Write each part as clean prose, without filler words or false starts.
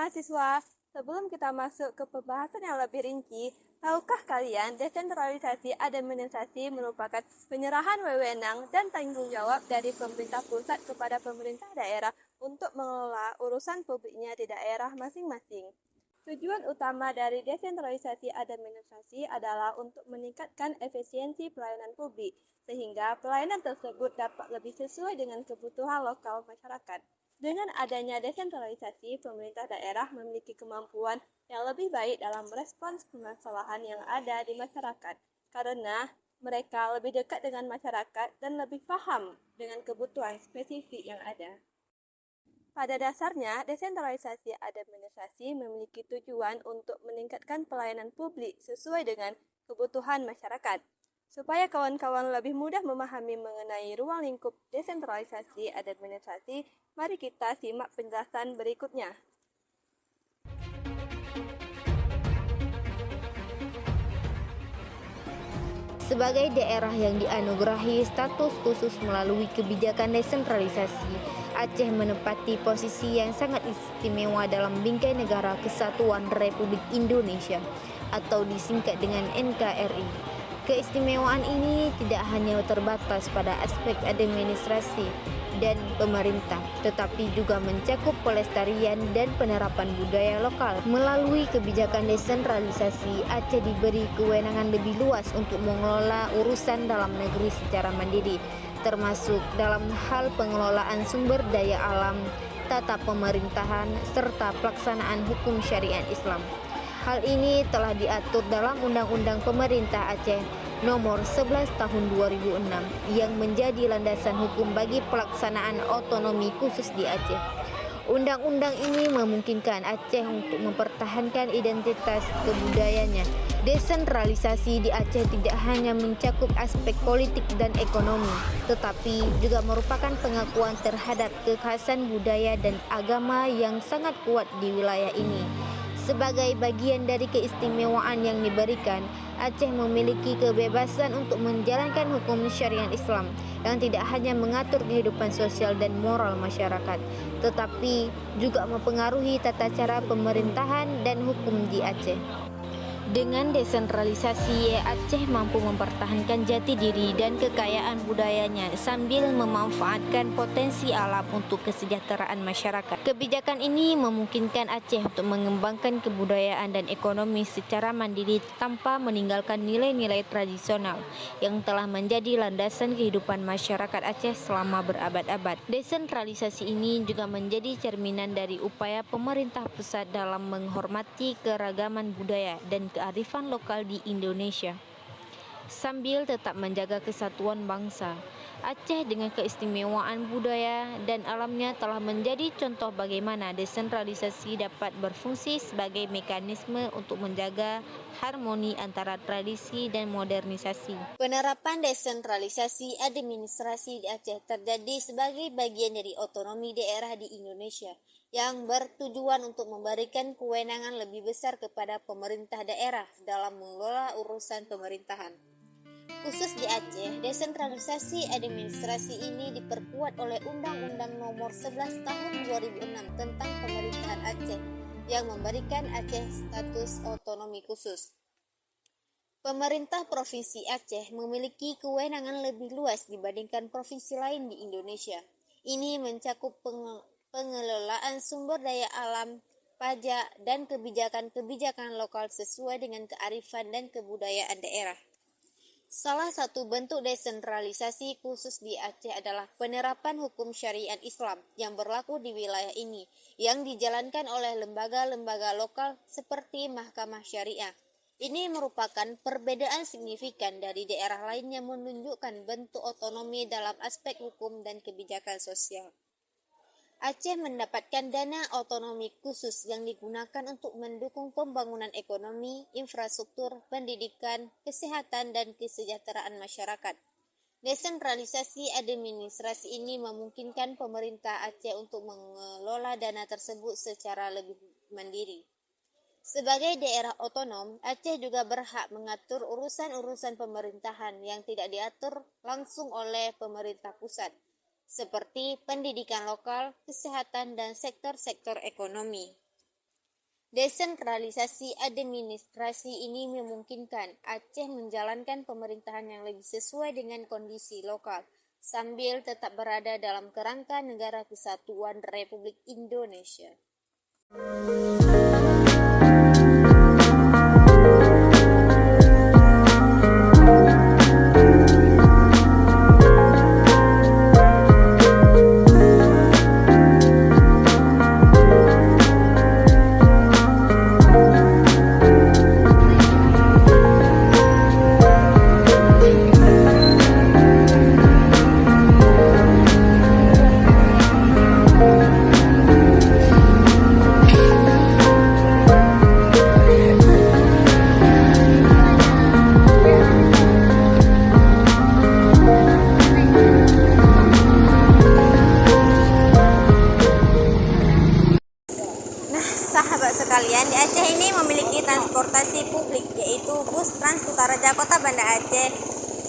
mahasiswa, sebelum kita masuk ke pembahasan yang lebih rinci, tahukah kalian desentralisasi administrasi merupakan penyerahan wewenang dan tanggung jawab dari pemerintah pusat kepada pemerintah daerah untuk mengelola urusan publiknya di daerah masing-masing. Tujuan utama dari desentralisasi administrasi adalah untuk meningkatkan efisiensi pelayanan publik, sehingga pelayanan tersebut dapat lebih sesuai dengan kebutuhan lokal masyarakat. Dengan adanya desentralisasi, pemerintah daerah memiliki kemampuan yang lebih baik dalam merespons permasalahan yang ada di masyarakat, karena mereka lebih dekat dengan masyarakat dan lebih paham dengan kebutuhan spesifik yang ada. Pada dasarnya, desentralisasi administrasi memiliki tujuan untuk meningkatkan pelayanan publik sesuai dengan kebutuhan masyarakat. Supaya kawan-kawan lebih mudah memahami mengenai ruang lingkup desentralisasi administrasi, mari kita simak penjelasan berikutnya. Sebagai daerah yang dianugerahi status khusus melalui kebijakan desentralisasi, Aceh menempati posisi yang sangat istimewa dalam bingkai negara Kesatuan Republik Indonesia atau disingkat dengan NKRI. Keistimewaan ini tidak hanya terbatas pada aspek administrasi dan pemerintah, tetapi juga mencakup pelestarian dan penerapan budaya lokal. Melalui kebijakan desentralisasi, Aceh diberi kewenangan lebih luas untuk mengelola urusan dalam negeri secara mandiri, termasuk dalam hal pengelolaan sumber daya alam, tata pemerintahan, serta pelaksanaan hukum syariat Islam. Hal ini telah diatur dalam Undang-Undang Pemerintah Aceh Nomor 11 Tahun 2006 yang menjadi landasan hukum bagi pelaksanaan otonomi khusus di Aceh. Undang-undang ini memungkinkan Aceh untuk mempertahankan identitas kebudayaannya. Desentralisasi di Aceh tidak hanya mencakup aspek politik dan ekonomi, tetapi juga merupakan pengakuan terhadap kekhasan budaya dan agama yang sangat kuat di wilayah ini. Sebagai bagian dari keistimewaan yang diberikan, Aceh memiliki kebebasan untuk menjalankan hukum syariat Islam yang tidak hanya mengatur kehidupan sosial dan moral masyarakat, tetapi juga mempengaruhi tata cara pemerintahan dan hukum di Aceh. Dengan desentralisasi, Aceh mampu mempertahankan jati diri dan kekayaan budayanya sambil memanfaatkan potensi alam untuk kesejahteraan masyarakat. Kebijakan ini memungkinkan Aceh untuk mengembangkan kebudayaan dan ekonomi secara mandiri tanpa meninggalkan nilai-nilai tradisional yang telah menjadi landasan kehidupan masyarakat Aceh selama berabad-abad. Desentralisasi ini juga menjadi cerminan dari upaya pemerintah pusat dalam menghormati keragaman budaya dan kearifan lokal di Indonesia, sambil tetap menjaga kesatuan bangsa. Aceh dengan keistimewaan budaya dan alamnya telah menjadi contoh bagaimana desentralisasi dapat berfungsi sebagai mekanisme untuk menjaga harmoni antara tradisi dan modernisasi. Penerapan desentralisasi administrasi di Aceh terjadi sebagai bagian dari otonomi daerah di Indonesia yang bertujuan untuk memberikan kewenangan lebih besar kepada pemerintah daerah dalam mengelola urusan pemerintahan. Khusus di Aceh, desentralisasi administrasi ini diperkuat oleh Undang-Undang Nomor 11 Tahun 2006 tentang Pemerintahan Aceh yang memberikan Aceh status otonomi khusus. Pemerintah Provinsi Aceh memiliki kewenangan lebih luas dibandingkan provinsi lain di Indonesia. Ini mencakup pengelolaan sumber daya alam, pajak, dan kebijakan-kebijakan lokal sesuai dengan kearifan dan kebudayaan daerah. Salah satu bentuk desentralisasi khusus di Aceh adalah penerapan hukum syariat Islam yang berlaku di wilayah ini, yang dijalankan oleh lembaga-lembaga lokal seperti Mahkamah Syariah. Ini merupakan perbedaan signifikan dari daerah lain yang menunjukkan bentuk otonomi dalam aspek hukum dan kebijakan sosial. Aceh mendapatkan dana otonomi khusus yang digunakan untuk mendukung pembangunan ekonomi, infrastruktur, pendidikan, kesehatan, dan kesejahteraan masyarakat. Desentralisasi administrasi ini memungkinkan pemerintah Aceh untuk mengelola dana tersebut secara lebih mandiri. Sebagai daerah otonom, Aceh juga berhak mengatur urusan-urusan pemerintahan yang tidak diatur langsung oleh pemerintah pusat, seperti pendidikan lokal, kesehatan, dan sektor-sektor ekonomi. Desentralisasi administrasi ini memungkinkan Aceh menjalankan pemerintahan yang lebih sesuai dengan kondisi lokal, sambil tetap berada dalam kerangka Negara Kesatuan Republik Indonesia. Sahabat sekalian, di Aceh ini memiliki transportasi publik yaitu bus Trans Kutaraja Kota Banda Aceh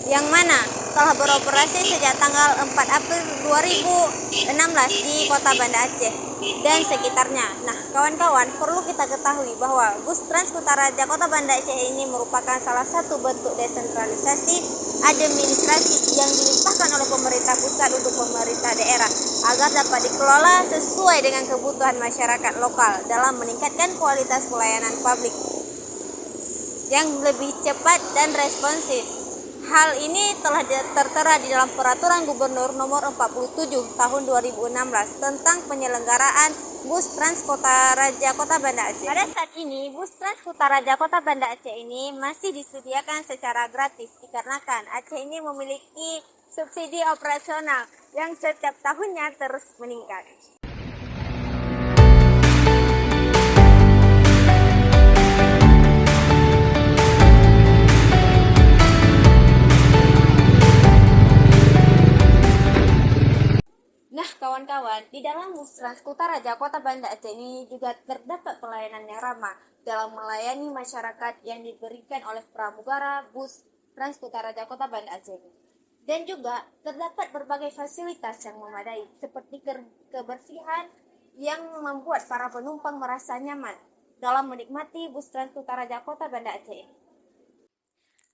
yang mana telah beroperasi sejak tanggal 4 April 2016 di Kota Banda Aceh dan sekitarnya. Nah, kawan-kawan, perlu kita ketahui bahwa bus Trans Kutaraja Kota Banda Aceh ini merupakan salah satu bentuk desentralisasi administrasi yang dilimpahkan oleh pemerintah pusat untuk pemerintah daerah agar dapat dikelola sesuai dengan kebutuhan masyarakat lokal dalam meningkatkan kualitas pelayanan publik yang lebih cepat dan responsif. Hal ini telah tertera di dalam Peraturan Gubernur Nomor 47 Tahun 2016 tentang penyelenggaraan bus Trans Kutaraja Kota Banda Aceh. Pada saat ini, bus Trans Kutaraja Kota Banda Aceh ini masih disediakan secara gratis dikarenakan Aceh ini memiliki subsidi operasional yang setiap tahunnya terus meningkat. Nah, kawan-kawan, di dalam bus Trans Kutaraja Kota Banda Aceh ini juga terdapat pelayanan yang ramah dalam melayani masyarakat yang diberikan oleh pramugara bus Trans Kutaraja Kota Banda Aceh. Dan juga terdapat berbagai fasilitas yang memadai seperti kebersihan yang membuat para penumpang merasa nyaman dalam menikmati bus Trans Kutaraja Kota Banda Aceh.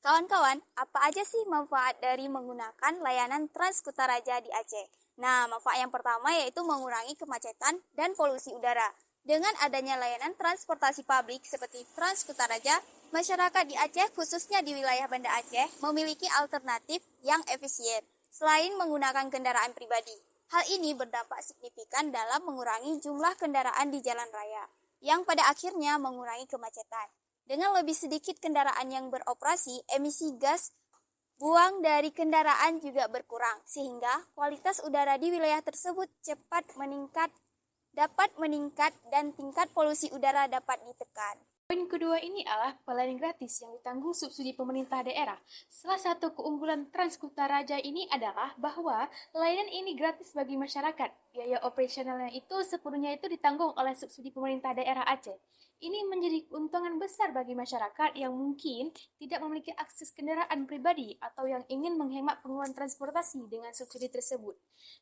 Kawan-kawan, apa aja sih manfaat dari menggunakan layanan Trans Kutaraja di Aceh? Nah, manfaat yang pertama yaitu mengurangi kemacetan dan polusi udara. Dengan adanya layanan transportasi publik seperti Trans Kutaraja, masyarakat di Aceh khususnya di wilayah Banda Aceh memiliki alternatif yang efisien selain menggunakan kendaraan pribadi. Hal ini berdampak signifikan dalam mengurangi jumlah kendaraan di jalan raya, yang pada akhirnya mengurangi kemacetan. Dengan lebih sedikit kendaraan yang beroperasi, emisi gas buang dari kendaraan juga berkurang, sehingga kualitas udara di wilayah tersebut dapat meningkat dan tingkat polusi udara dapat ditekan. Poin kedua ini adalah pelayanan gratis yang ditanggung subsidi pemerintah daerah. Salah satu keunggulan Trans Kutaraja ini adalah bahwa layanan ini gratis bagi masyarakat. Biaya operasionalnya itu sepenuhnya itu ditanggung oleh subsidi pemerintah daerah Aceh. Ini menjadi keuntungan besar bagi masyarakat yang mungkin tidak memiliki akses kendaraan pribadi atau yang ingin menghemat pengeluaran transportasi dengan subsidi tersebut.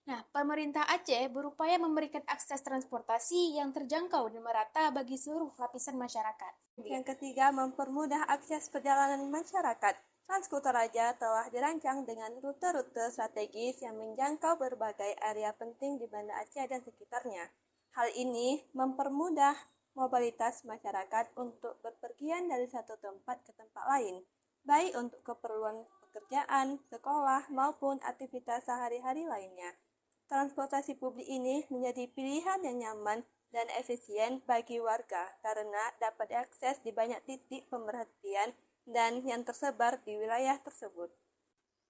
Nah, pemerintah Aceh berupaya memberikan akses transportasi yang terjangkau dan merata bagi seluruh lapisan masyarakat. Yang ketiga, mempermudah akses perjalanan masyarakat. Trans Kutaraja telah dirancang dengan rute-rute strategis yang menjangkau berbagai area penting di Banda Aceh dan sekitarnya. Hal ini mempermudah mobilitas masyarakat untuk bepergian dari satu tempat ke tempat lain, baik untuk keperluan pekerjaan, sekolah, maupun aktivitas sehari-hari lainnya. Transportasi publik ini menjadi pilihan yang nyaman dan efisien bagi warga karena dapat diakses di banyak titik pemerhatian dan yang tersebar di wilayah tersebut.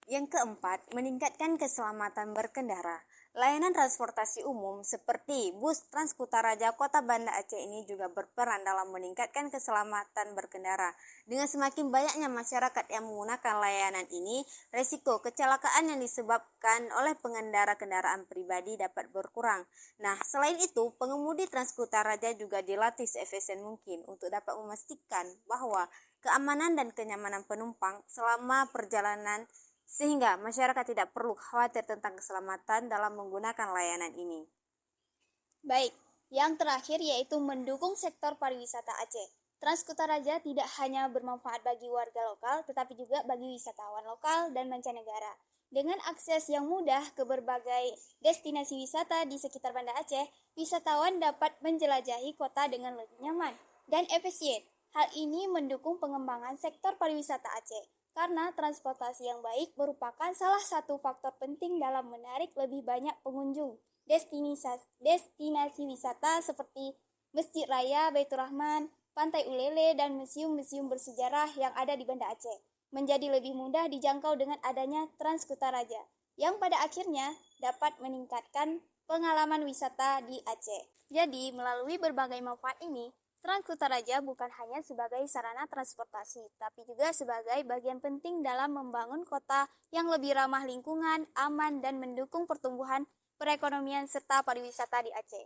Yang keempat, meningkatkan keselamatan berkendara. Layanan transportasi umum seperti bus Trans Kutaraja Kota Banda Aceh ini juga berperan dalam meningkatkan keselamatan berkendara. Dengan semakin banyaknya masyarakat yang menggunakan layanan ini, resiko kecelakaan yang disebabkan oleh pengendara kendaraan pribadi dapat berkurang. Nah, selain itu, pengemudi Trans Kutaraja juga dilatih seefisien mungkin untuk dapat memastikan bahwa keamanan dan kenyamanan penumpang selama perjalanan sehingga masyarakat tidak perlu khawatir tentang keselamatan dalam menggunakan layanan ini. Baik, Yang terakhir yaitu mendukung sektor pariwisata Aceh. Transkutaraja tidak hanya bermanfaat bagi warga lokal, tetapi juga bagi wisatawan lokal dan mancanegara. Dengan akses yang mudah ke berbagai destinasi wisata di sekitar Banda Aceh, wisatawan dapat menjelajahi kota dengan lebih nyaman dan efisien. Hal ini mendukung pengembangan sektor pariwisata Aceh, karena transportasi yang baik merupakan salah satu faktor penting dalam menarik lebih banyak pengunjung. Destinasi wisata seperti Masjid Raya Baitur Rahman, Pantai Ulele, dan museum-museum bersejarah yang ada di Banda Aceh menjadi lebih mudah dijangkau dengan adanya Transkutaraja, yang pada akhirnya dapat meningkatkan pengalaman wisata di Aceh. Jadi, melalui berbagai manfaat ini, Transkutaraja bukan hanya sebagai sarana transportasi, tapi juga sebagai bagian penting dalam membangun kota yang lebih ramah lingkungan, aman, dan mendukung pertumbuhan perekonomian serta pariwisata di Aceh.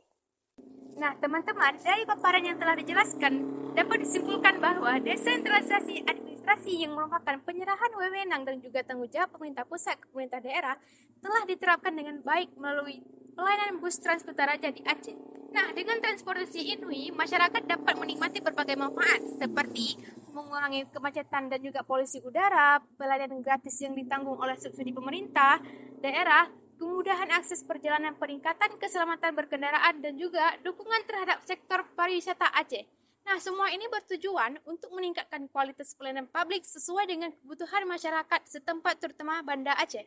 Nah, teman-teman, dari paparan yang telah dijelaskan, dapat disimpulkan bahwa desentralisasi administrasi yang merupakan penyerahan wewenang dan juga tanggung jawab pemerintah pusat ke pemerintah daerah telah diterapkan dengan baik melalui pelayanan bus Transkutaraja di Aceh. Nah, dengan transportasi ini, masyarakat dapat menikmati berbagai manfaat seperti mengurangi kemacetan dan juga polusi udara, pelayanan gratis yang ditanggung oleh subsidi pemerintah daerah, kemudahan akses perjalanan, peningkatan keselamatan berkendaraan, dan juga dukungan terhadap sektor pariwisata Aceh. Nah, semua ini bertujuan untuk meningkatkan kualitas pelayanan publik sesuai dengan kebutuhan masyarakat setempat terutama Banda Aceh.